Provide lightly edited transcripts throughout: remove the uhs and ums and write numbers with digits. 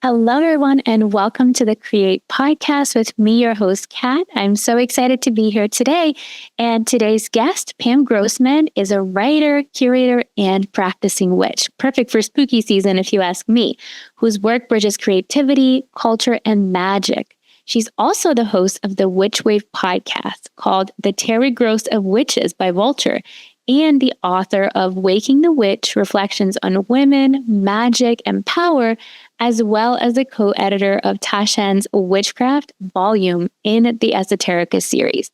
Hello, everyone, and welcome to the Create podcast with me, your host, Kat. I'm so excited to be here today. And today's guest, Pam Grossman, is a writer, curator, and practicing witch. Perfect for spooky season, if you ask me, whose work bridges creativity, culture, and magic. She's also the host of the Witch Wave podcast called The Terry Gross of Witches by Vulture, and the author of Waking the Witch, Reflections on Women, Magic, and Power, as well as the co-editor of Taschen's Witchcraft volume in the Esoterica series.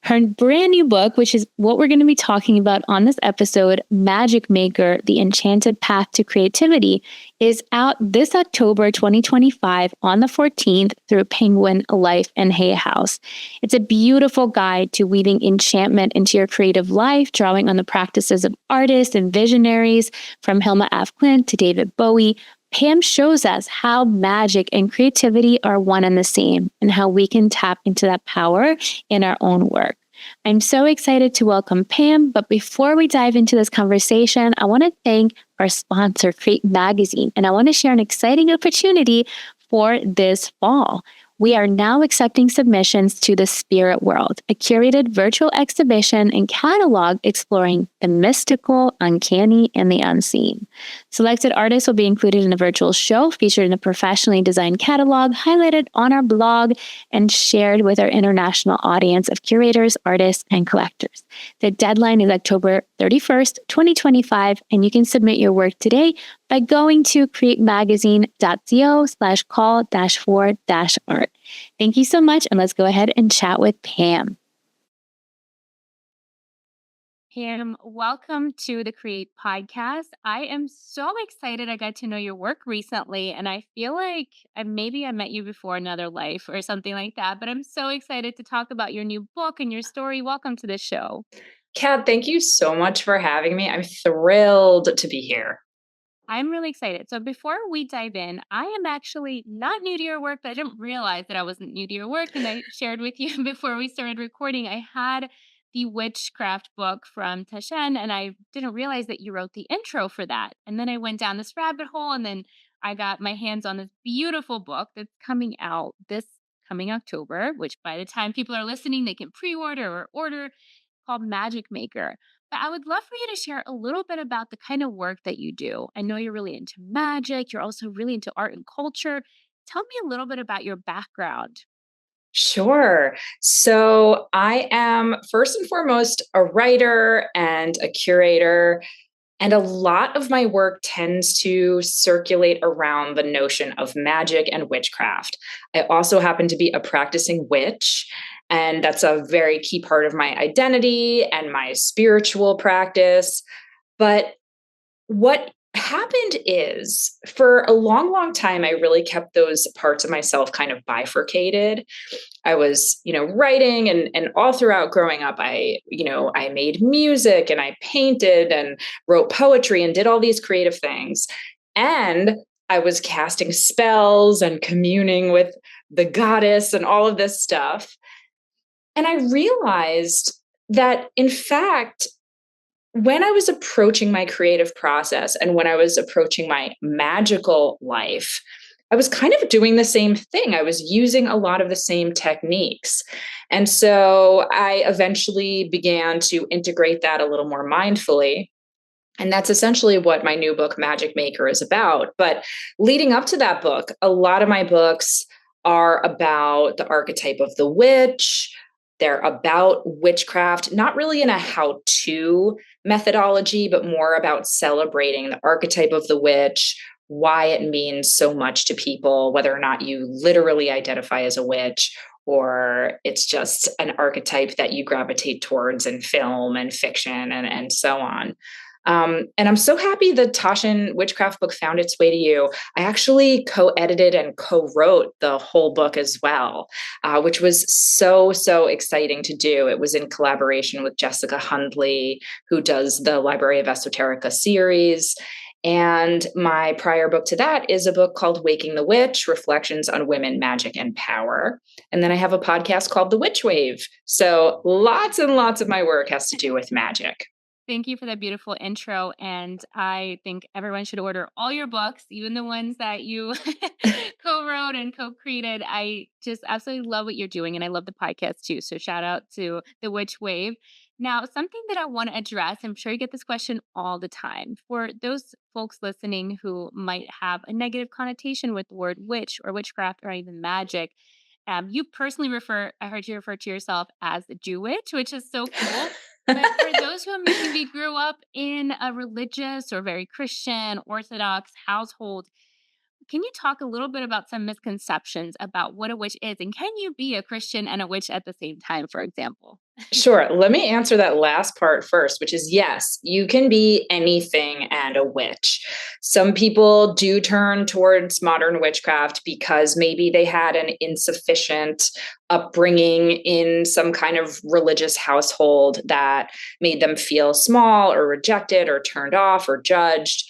Her brand new book, which is what we're going to be talking about on this episode, Magic Maker, The Enchanted Path to Creativity, is out this October 2025 on the 14th through Penguin Life and Hay House. It's a beautiful guide to weaving enchantment into your creative life, drawing on the practices of artists and visionaries from Hilma F. Klint to David Bowie. Pam shows us how magic and creativity are one and the same and how we can tap into that power in our own work. I'm so excited to welcome Pam, but before we dive into this conversation, I want to thank our sponsor, Create Magazine, and I want to share an exciting opportunity for this fall. We are now accepting submissions to The Spirit World, a curated virtual exhibition and catalog exploring the mystical, uncanny, and the unseen. Selected artists will be included in a virtual show featured in a professionally designed catalog, highlighted on our blog, and shared with our international audience of curators, artists, and collectors. The deadline is October 31st, 2025, and you can submit your work today by going to createmagazine.co/call-for-art. Thank you so much, and let's go ahead and chat with Pam. Pam, welcome to the Create podcast. I am so excited I got to know your work recently, and I feel like maybe I met you before another life or something like that, but I'm so excited to talk about your new book and your story. Welcome to the show. Kat, thank you so much for having me. I'm thrilled to be here. I'm really excited. So before we dive in, I am actually not new to your work, but I didn't realize that I wasn't new to your work. And I shared with you before we started recording, I had the witchcraft book from Taschen, and I didn't realize that you wrote the intro for that. And then I went down this rabbit hole, and then I got my hands on this beautiful book that's coming out this coming October, which by the time people are listening, they can pre-order or order, called Magic Maker. But I would love for you to share a little bit about the kind of work that you do. I know you're really into magic, you're also really into art and culture. Tell me a little bit about your background. Sure. So I am first and foremost a writer and a curator, and a lot of my work tends to circulate around the notion of magic and witchcraft. I also happen to be a practicing witch, and that's a very key part of my identity and my spiritual practice. But what happened is for a long, long time, I really kept those parts of myself kind of bifurcated. I was, writing and all throughout growing up, I made music and I painted and wrote poetry and did all these creative things. And I was casting spells and communing with the goddess and all of this stuff. And I realized that in fact, when I was approaching my creative process and when I was approaching my magical life, I was kind of doing the same thing. I was using a lot of the same techniques. And so I eventually began to integrate that a little more mindfully. And that's essentially what my new book, Magic Maker, is about. But leading up to that book, a lot of my books are about the archetype of the witch. They're about witchcraft, not really in a how-to methodology, but more about celebrating the archetype of the witch, why it means so much to people, whether or not you literally identify as a witch or it's just an archetype that you gravitate towards in film and fiction and so on. And I'm so happy the Taschen witchcraft book found its way to you. I actually co-edited and co-wrote the whole book as well, which was so exciting to do. It was in collaboration with Jessica Hundley, who does the Library of Esoterica series. And my prior book to that is a book called Waking the Witch, Reflections on Women, Magic, and Power. And then I have a podcast called The Witch Wave. So lots and lots of my work has to do with magic. Thank you for that beautiful intro. And I think everyone should order all your books, even the ones that you co wrote and co created. I just absolutely love what you're doing. And I love the podcast too. So shout out to The Witch Wave. Now, something that I want to address, I'm sure you get this question all the time. For those folks listening who might have a negative connotation with the word witch or witchcraft or even magic, you personally I heard you refer to yourself as a Jewitch, which is so cool. But for those who maybe grew up in a religious or very Christian, Orthodox household, can you talk a little bit about some misconceptions about what a witch is? And can you be a Christian and a witch at the same time, for example? Sure. Let me answer that last part first, which is yes, you can be anything and a witch. Some people do turn towards modern witchcraft because maybe they had an insufficient upbringing in some kind of religious household that made them feel small or rejected or turned off or judged.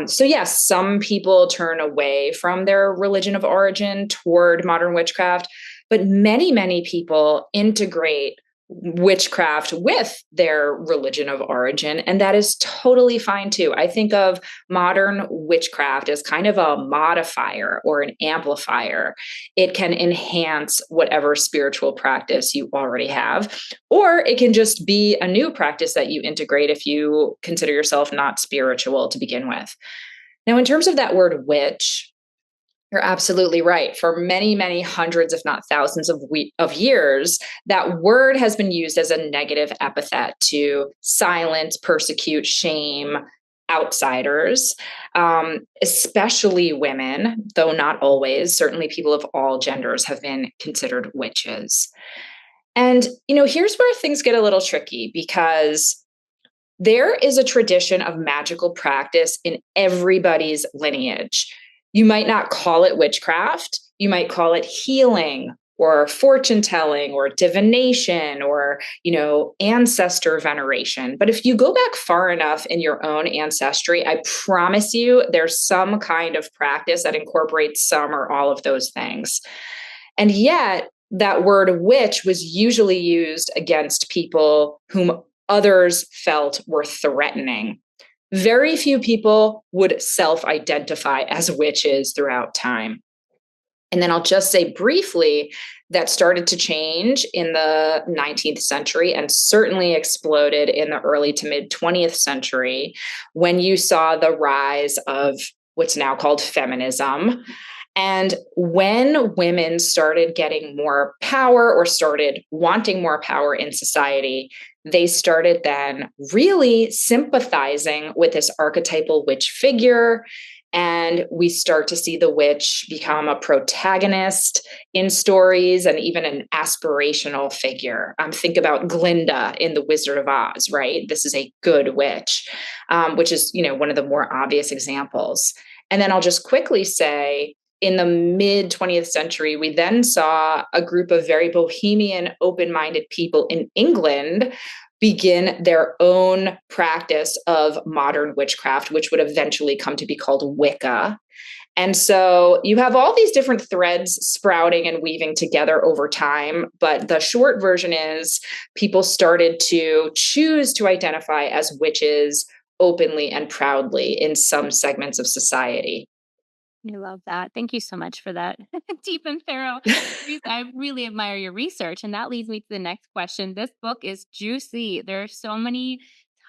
So, yes, some people turn away from their religion of origin toward modern witchcraft, but many, many people integrate witchcraft with their religion of origin. And that is totally fine too. I think of modern witchcraft as kind of a modifier or an amplifier. It can enhance whatever spiritual practice you already have, or it can just be a new practice that you integrate if you consider yourself not spiritual to begin with. Now, in terms of that word witch, you're absolutely right. For many, many hundreds, if not thousands of years, that word has been used as a negative epithet to silence, persecute, shame outsiders, especially women, though not always. Certainly, people of all genders have been considered witches. And, here's where things get a little tricky because there is a tradition of magical practice in everybody's lineage. You might not call it witchcraft, you might call it healing or fortune telling or divination or, ancestor veneration. But if you go back far enough in your own ancestry, I promise you there's some kind of practice that incorporates some or all of those things. And yet, that word witch was usually used against people whom others felt were threatening. Very few people would self identify as witches throughout time. And then I'll just say briefly that started to change in the 19th century and certainly exploded in the early to mid 20th century when you saw the rise of what's now called feminism. And when women started getting more power or started wanting more power in society, they started then really sympathizing with this archetypal witch figure. And we start to see the witch become a protagonist in stories and even an aspirational figure. Think about Glinda in The Wizard of Oz, right? This is a good witch, which is, one of the more obvious examples. And then I'll just quickly say, in the mid 20th century, we then saw a group of very bohemian, open-minded people in England begin their own practice of modern witchcraft, which would eventually come to be called Wicca. And so you have all these different threads sprouting and weaving together over time. But the short version is people started to choose to identify as witches openly and proudly in some segments of society. I love that. Thank you so much for that deep and thorough. I really admire your research. And that leads me to the next question. This book is juicy. There are so many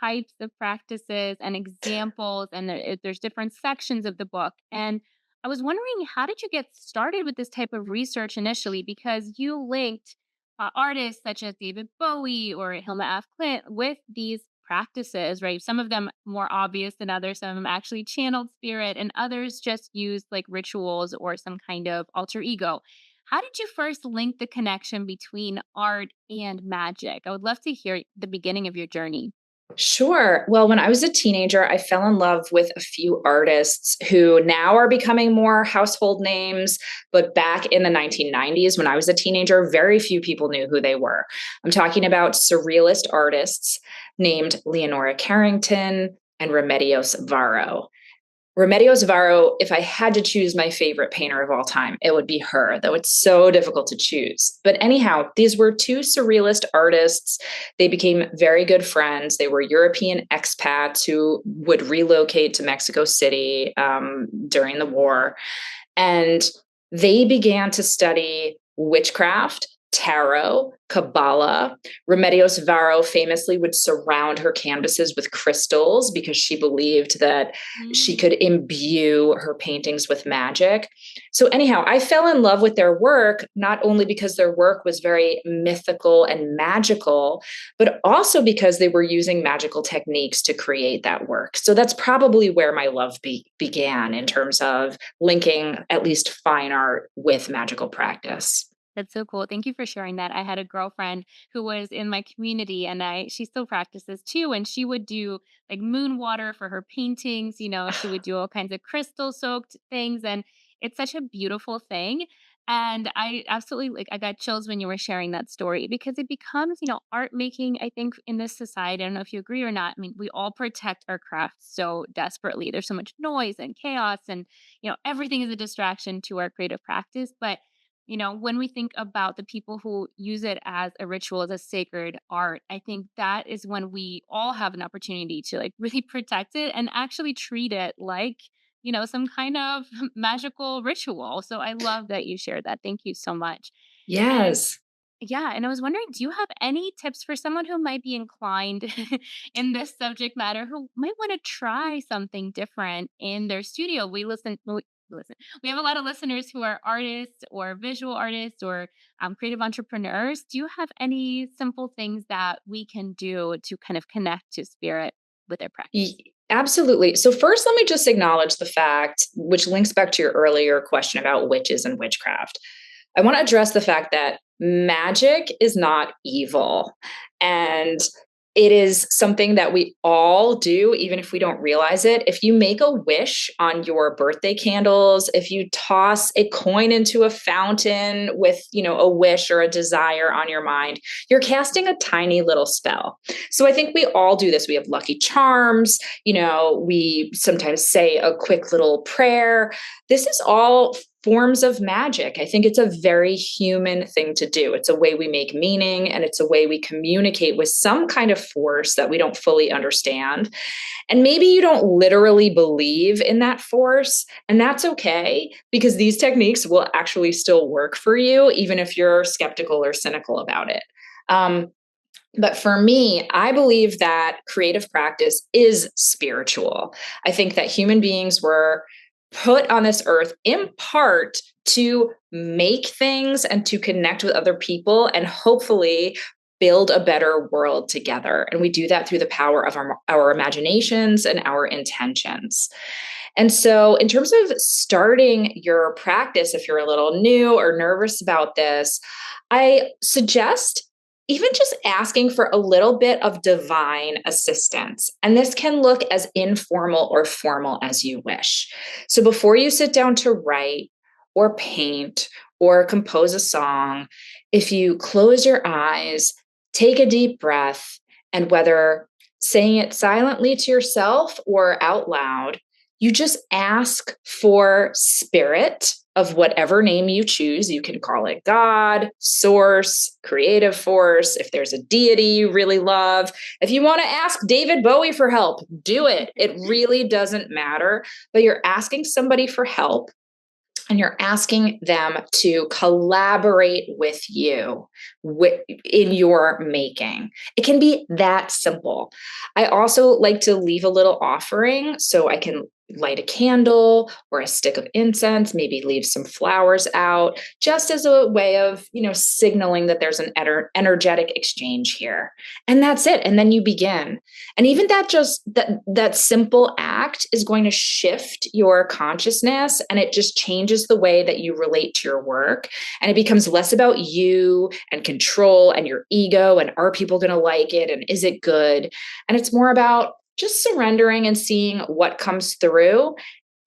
types of practices and examples, and there's different sections of the book. And I was wondering, how did you get started with this type of research initially? Because you linked artists such as David Bowie or Hilma F. Klint with these practices, right? Some of them more obvious than others. Some of them actually channeled spirit, and others just used like rituals or some kind of alter ego. How did you first link the connection between art and magic? I would love to hear the beginning of your journey. Sure. Well, when I was a teenager, I fell in love with a few artists who now are becoming more household names. But back in the 1990s, when I was a teenager, very few people knew who they were. I'm talking about surrealist artists named Leonora Carrington and Remedios Varo. Remedios Varo, if I had to choose my favorite painter of all time, it would be her, though it's so difficult to choose. But anyhow, these were two surrealist artists. They became very good friends. They were European expats who would relocate to Mexico City during the war. And they began to study witchcraft, tarot, Kabbalah. Remedios Varo famously would surround her canvases with crystals because she believed that she could imbue her paintings with magic. So, anyhow, I fell in love with their work, not only because their work was very mythical and magical, but also because they were using magical techniques to create that work. So, that's probably where my love began in terms of linking at least fine art with magical practice. That's so cool. Thank you for sharing that. I had a girlfriend who was in my community and she still practices too. And she would do like moon water for her paintings. She would do all kinds of crystal soaked things. And it's such a beautiful thing. And I absolutely I got chills when you were sharing that story because it becomes, art making, I think, in this society. I don't know if you agree or not. I mean, we all protect our craft so desperately. There's so much noise and chaos and, everything is a distraction to our creative practice. But when we think about the people who use it as a ritual, as a sacred art, I think that is when we all have an opportunity to like really protect it and actually treat it like, some kind of magical ritual. So I love that you shared that. Thank you so much. And Yes. yeah, and I was wondering, do you have any tips for someone who might be inclined in this subject matter who might want to try something different in their studio? We listen. We have a lot of listeners who are artists or visual artists or creative entrepreneurs. Do you have any simple things that we can do to kind of connect to spirit with their practice? Absolutely. So, first, let me just acknowledge the fact, which links back to your earlier question about witches and witchcraft. I want to address the fact that magic is not evil. And it is something that we all do, even if we don't realize it. If you make a wish on your birthday candles, if you toss a coin into a fountain with, a wish or a desire on your mind, you're casting a tiny little spell. So I think we all do this. We have lucky charms, we sometimes say a quick little prayer. This is all forms of magic. I think it's a very human thing to do. It's a way we make meaning and it's a way we communicate with some kind of force that we don't fully understand. And maybe you don't literally believe in that force, and that's okay because these techniques will actually still work for you, even if you're skeptical or cynical about it. But for me, I believe that creative practice is spiritual. I think that human beings were put on this earth in part to make things and to connect with other people and hopefully build a better world together. And we do that through the power of our imaginations and our intentions. And so, in terms of starting your practice, if you're a little new or nervous about this, I suggest even just asking for a little bit of divine assistance. And this can look as informal or formal as you wish. So before you sit down to write or paint or compose a song, if you close your eyes, take a deep breath, and whether saying it silently to yourself or out loud, you just ask for spirit of whatever name you choose. You can call it God, source, creative force. If there's a deity you really love, if you want to ask David Bowie for help, do it. It really doesn't matter, but you're asking somebody for help and you're asking them to collaborate with you in your making. It can be that simple. I also like to leave a little offering so I can light a candle or a stick of incense, maybe leave some flowers out, just as a way of, signaling that there's an energetic exchange here. And that's it. And then you begin. And even that simple act is going to shift your consciousness, and it just changes the way that you relate to your work. And it becomes less about you and control and your ego and are people going to like it and is it good? And it's more about just surrendering and seeing what comes through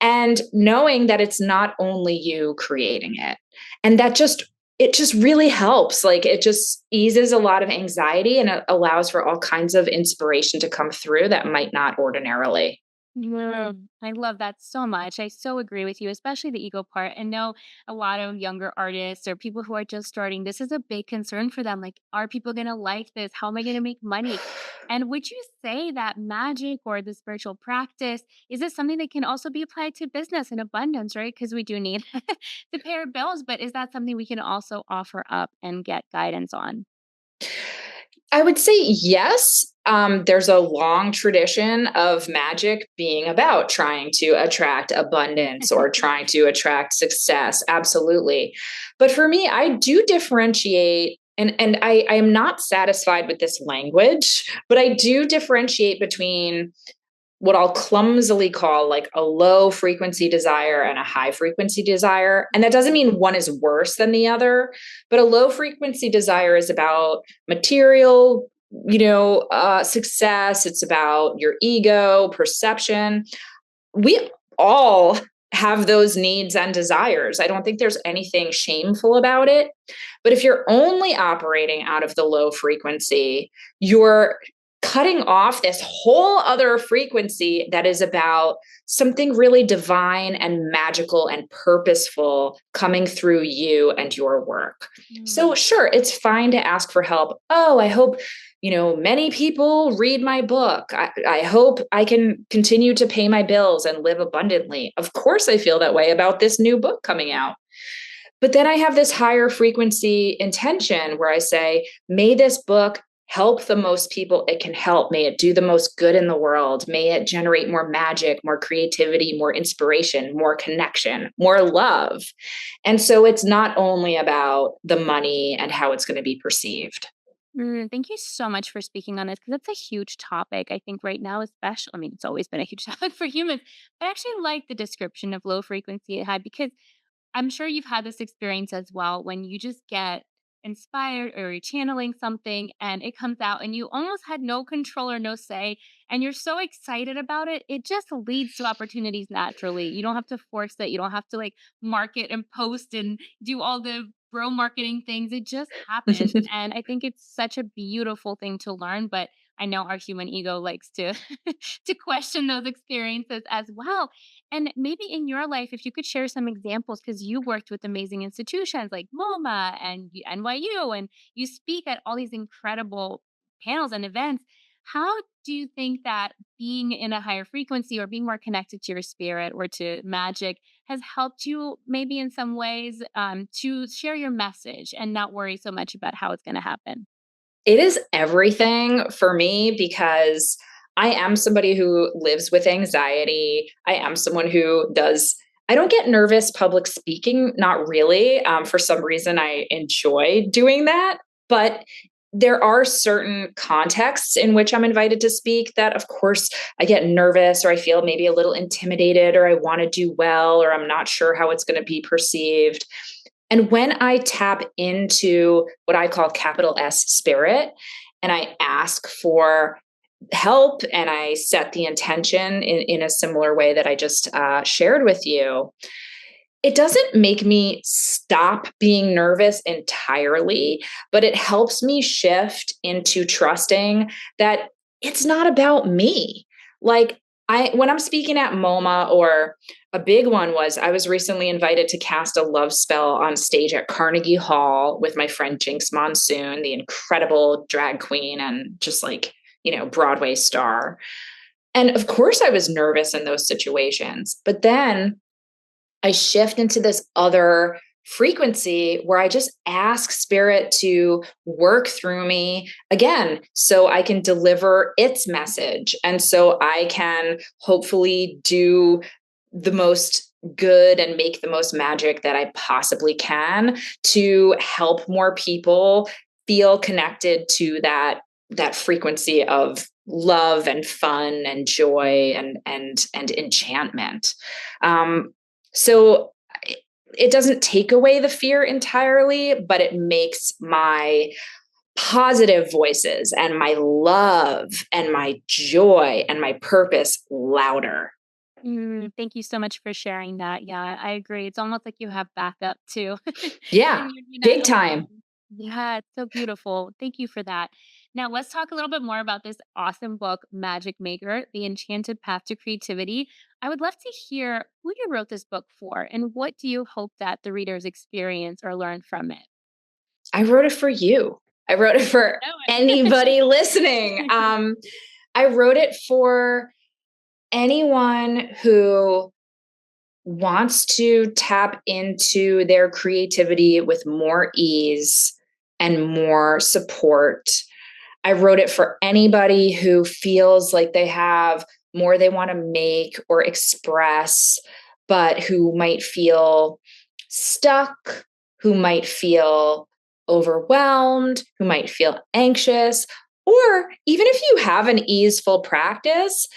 and knowing that it's not only you creating it. And it just really helps. Like it just eases a lot of anxiety and it allows for all kinds of inspiration to come through that might not ordinarily. I love that so much. I so agree with you, especially the ego part. And know a lot of younger artists or people who are just starting, this is a big concern for them. Like, are people going to like this? How am I going to make money? And would you say that magic or the spiritual practice, is this something that can also be applied to business and abundance, right? Because we do need to pay our bills, but is that something we can also offer up and get guidance on? I would say yes. There's a long tradition of magic being about trying to attract abundance or trying to attract success. Absolutely. But for me, I do differentiate. And I am not satisfied with this language, but I do differentiate between what I'll clumsily call like a low frequency desire and a high frequency desire. And that doesn't mean one is worse than the other, but a low frequency desire is about material, success. It's about your ego, perception. We all have those needs and desires. I don't think there's anything shameful about it. But if you're only operating out of the low frequency, you're cutting off this whole other frequency that is about something really divine and magical and purposeful coming through you and your work. So, Mm. sure, it's fine to ask for help. Oh, I hope many people read my book. I hope I can continue to pay my bills and live abundantly. Of course, I feel that way about this new book coming out. But then I have this higher frequency intention where I say, may this book help the most people it can help. May it do the most good in the world. May it generate more magic, more creativity, more inspiration, more connection, more love. And so it's not only about the money and how it's going to be perceived. Thank you so much for speaking on this because it's a huge topic. I think right now, especially, I mean, it's always been a huge topic for humans. But I actually like the description of low frequency and high because I'm sure you've had this experience as well when you just get inspired or you're channeling something and it comes out and you almost had no control or no say and you're so excited about it. It just leads to opportunities naturally. You don't have to force it. You don't have to like market and post and do all the bro marketing things. It just happens. And I think it's such a beautiful thing to learn. But I know our human ego likes to to question those experiences as well. And maybe in your life, if you could share some examples, because you worked with amazing institutions like MoMA and NYU, and you speak at all these incredible panels and events. How do you think that being in a higher frequency or being more connected to your spirit or to magic has helped you, maybe in some ways, to share your message and not worry so much about how it's going to happen? It is everything for me because I am somebody who lives with anxiety. I am someone who I don't get nervous public speaking, not really. For some reason, I enjoy doing that. But there are certain contexts in which I'm invited to speak that, of course, I get nervous or I feel maybe a little intimidated or I want to do well or I'm not sure how it's going to be perceived. And when I tap into what I call capital S spirit, and I ask for help and I set the intention in a similar way that I just shared with you, it doesn't make me stop being nervous entirely, but it helps me shift into trusting that it's not about me. Like when I'm speaking at MoMA, or a big one was I was recently invited to cast a love spell on stage at Carnegie Hall with my friend Jinx Monsoon, the incredible drag queen and just like, Broadway star. And of course I was nervous in those situations. But then I shift into this other frequency where I just ask spirit to work through me again so I can deliver its message. And so I can hopefully do the most good and make the most magic that I possibly can to help more people feel connected to that frequency of love and fun and joy and enchantment. So it doesn't take away the fear entirely, but it makes my positive voices and my love and my joy and my purpose louder. Thank you so much for sharing that. Yeah, I agree. It's almost like you have backup too. Yeah, And you're not big time. alone. Yeah, it's so beautiful. Thank you for that. Now, let's talk a little bit more about this awesome book, Magic Maker, The Enchanted Path to Creativity. I would love to hear who you wrote this book for and what do you hope that the readers experience or learn from it? I wrote it for you. I wrote it for I anybody listening. know it. I wrote it for anyone who wants to tap into their creativity with more ease and more support. I wrote it for anybody who feels like they have more they want to make or express, but who might feel stuck, who might feel overwhelmed, who might feel anxious, or even if you have an easeful practice,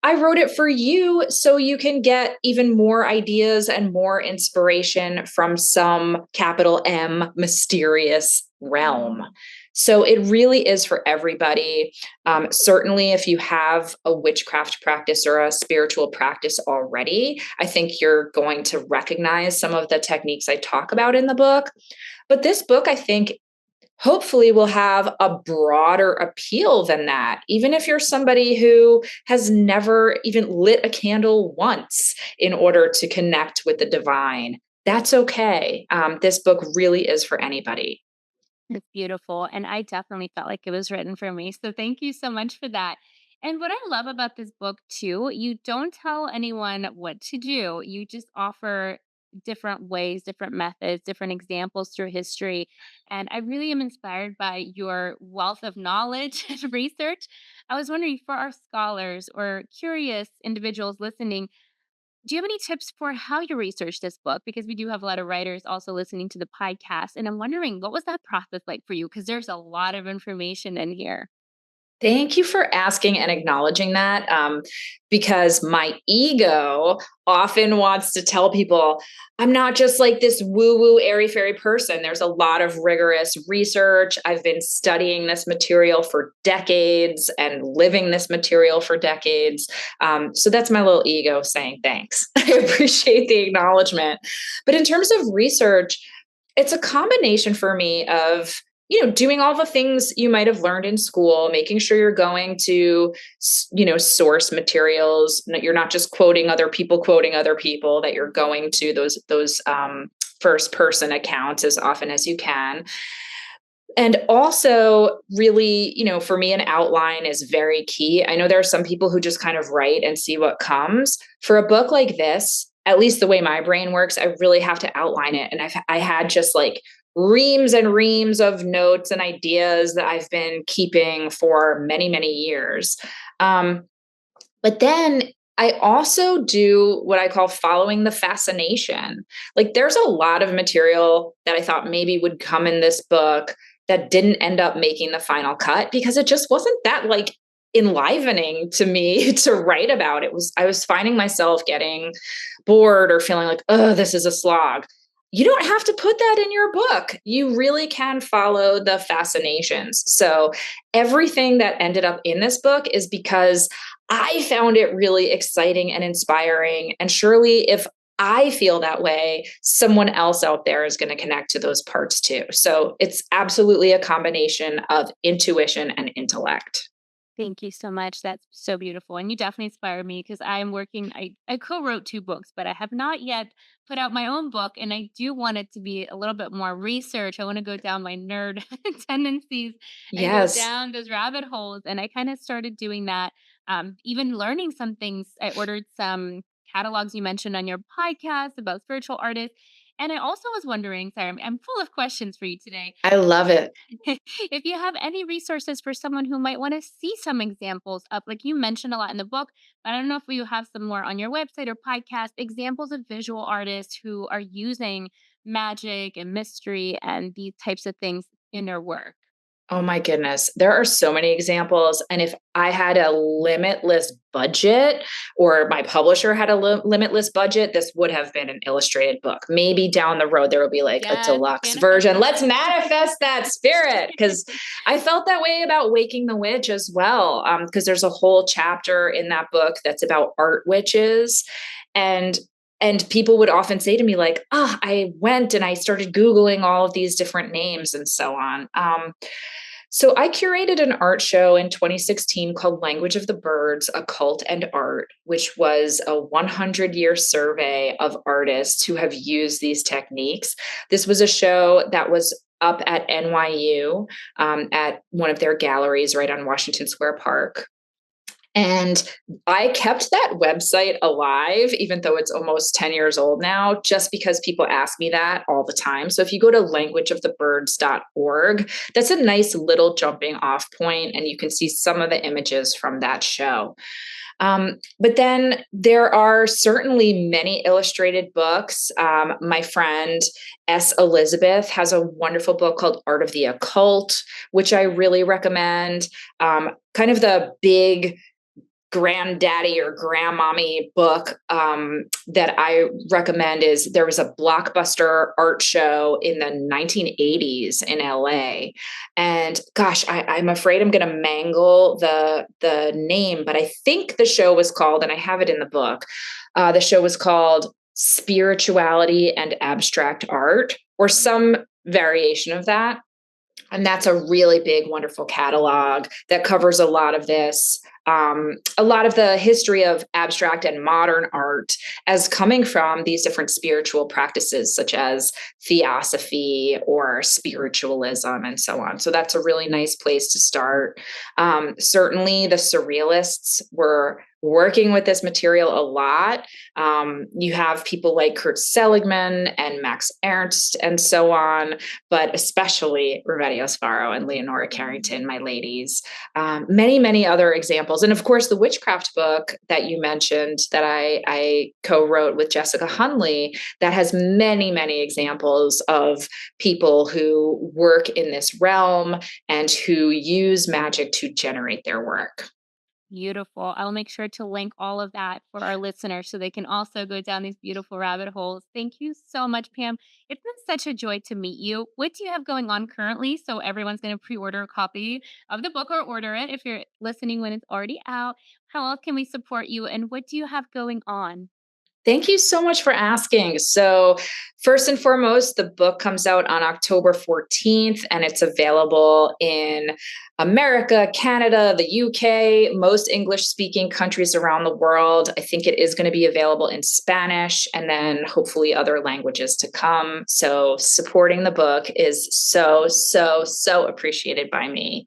I wrote it for you so you can get even more ideas and more inspiration from some capital M mysterious realm. Mm. So it really is for everybody. Certainly, if you have a witchcraft practice or a spiritual practice already, I think you're going to recognize some of the techniques I talk about in the book. But this book, I think, hopefully will have a broader appeal than that. Even if you're somebody who has never even lit a candle once in order to connect with the divine, that's okay. This book really is for anybody. It's beautiful. And I definitely felt like it was written for me. So thank you so much for that. And what I love about this book too, you don't tell anyone what to do. You just offer different ways, different methods, different examples through history. And I really am inspired by your wealth of knowledge and research. I was wondering for our scholars or curious individuals listening, do you have any tips for how you research this book? Because we do have a lot of writers also listening to the podcast. And I'm wondering, what was that process like for you? Because there's a lot of information in here. Thank you for asking and acknowledging that, because my ego often wants to tell people I'm not just like this woo woo, airy fairy person. There's a lot of rigorous research. I've been studying this material for decades and living this material for decades. So that's my little ego saying thanks. I appreciate the acknowledgement. But in terms of research, it's a combination for me of doing all the things you might have learned in school, making sure you're going to source materials, you're not just quoting other people, that you're going to those first person accounts as often as you can. And also, really, for me, an outline is very key. I know there are some people who just kind of write and see what comes. For a book like this, at least the way my brain works, I really have to outline it. And I had just like reams and reams of notes and ideas that I've been keeping for many, many years. But then I also do what I call following the fascination. Like there's a lot of material that I thought maybe would come in this book that didn't end up making the final cut because it just wasn't that like enlivening to me to write about. I was finding myself getting bored or feeling like, oh, this is a slog. You don't have to put that in your book. You really can follow the fascinations. So everything that ended up in this book is because I found it really exciting and inspiring. And surely if I feel that way, someone else out there is going to connect to those parts too. So it's absolutely a combination of intuition and intellect. Thank you so much. That's so beautiful. And you definitely inspired me because I'm working, I co wrote two books, but I have not yet put out my own book. And I do want it to be a little bit more research. I want to go down my nerd tendencies and go Yes. down those rabbit holes. And I kind of started doing that. Even learning some things. I ordered some catalogs you mentioned on your podcast about spiritual artists. And I also was wondering, sorry, I'm full of questions for you today. I love it. If you have any resources for someone who might want to see some examples up, like you mentioned a lot in the book, but I don't know if you have some more on your website or podcast, examples of visual artists who are using magic and mystery and these types of things in their work. Oh my goodness. There are so many examples. And if I had a limitless budget or my publisher had a limitless budget, this would have been an illustrated book. Maybe down the road, there will be like a Yes, deluxe version. Let's manifestation. manifest that spirit. Because I felt that way about Waking the Witch as well. Because there's a whole chapter in that book that's about art witches. And And people would often say to me, like, oh, I went and I started Googling all of these different names and so on. So I curated an art show in 2016 called Language of the Birds, Occult and Art, which was a 100-year survey of artists who have used these techniques. This was a show that was up at NYU, at one of their galleries right on Washington Square Park. And I kept that website alive, even though it's almost 10 years old now, just because people ask me that all the time. So if you go to languageofthebirds.org, that's a nice little jumping off point, and you can see some of the images from that show. But then there are certainly many illustrated books. My friend S. Elizabeth has a wonderful book called Art of the Occult, which I really recommend. Kind of the big granddaddy or grandmommy book that I recommend is there was a blockbuster art show in the 1980s in LA. And gosh, I'm afraid I'm going to mangle the name, but I think the show was called, and I have it in the book, the show was called Spirituality and Abstract Art, or some variation of that. And that's a really big, wonderful catalog that covers a lot of this, a lot of the history of abstract and modern art as coming from these different spiritual practices, such as theosophy or spiritualism and so on. So that's a really nice place to start. Certainly, the surrealists were working with this material a lot. You have people like Kurt Seligman and Max Ernst and so on, but especially Revedio Sfaro and Leonora Carrington, my ladies. Many, many other examples. And of course, the witchcraft book that you mentioned that I co-wrote with Jessica Hunley, that has many, many examples of people who work in this realm and who use magic to generate their work. Beautiful. I'll make sure to link all of that for our listeners so they can also go down these beautiful rabbit holes. Thank you so much, Pam. It's been such a joy to meet you. What do you have going on currently? So everyone's going to pre-order a copy of the book or order it if you're listening when it's already out. How else can we support you? And what do you have going on? Thank you so much for asking. So, first and foremost, the book comes out on October 14th, and it's available in America, Canada, the UK, most English speaking countries around the world. I think it is going to be available in Spanish and then hopefully other languages to come. So, supporting the book is so, so, so appreciated by me.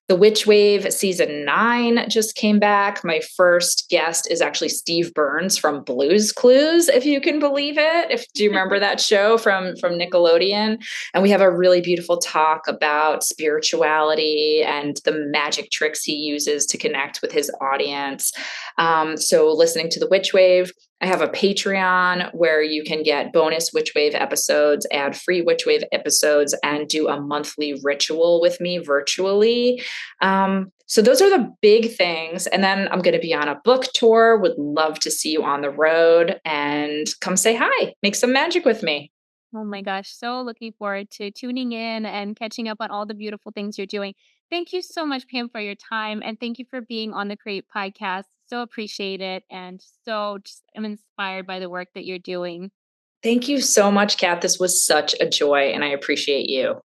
The Witch Wave season 9 just came back. My first guest is actually Steve Burns from Blue's Clues, if you can believe it. Do you remember that show from Nickelodeon? And we have a really beautiful talk about spirituality and the magic tricks he uses to connect with his audience. So listening to The Witch Wave. I have a Patreon where you can get bonus Witch Wave episodes, ad-free Witch Wave episodes, and do a monthly ritual with me virtually. So those are the big things. And then I'm going to be on a book tour. Would love to see you on the road and come say hi, make some magic with me. Oh my gosh, so looking forward to tuning in and catching up on all the beautiful things you're doing. Thank you so much, Pam, for your time. And thank you for being on the Create podcast. So appreciate it. And so just am inspired by the work that you're doing. Thank you so much, Kat. This was such a joy, and I appreciate you.